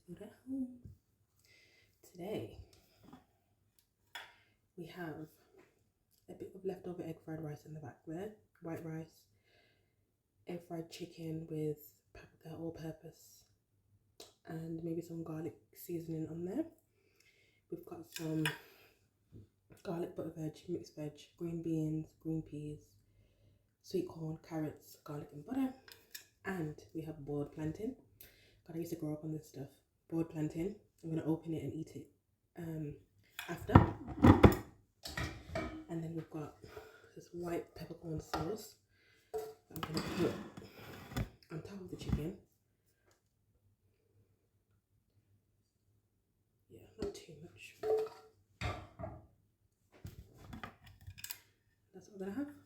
food at home. Today we have a bit of leftover egg fried rice in the back there, white rice, air fried chicken with paprika all purpose, and maybe some garlic seasoning on there. We've got some garlic butter veg, mixed veg, green beans, green peas, sweet corn, carrots, garlic and butter, and we have boiled plantain. God, I used to grow up on this stuff. Boiled plantain. I'm gonna open it and eat it after. And then we've got this white peppercorn sauce that I'm gonna put on top of the chicken. Yeah, not too much. That's what we're gonna have.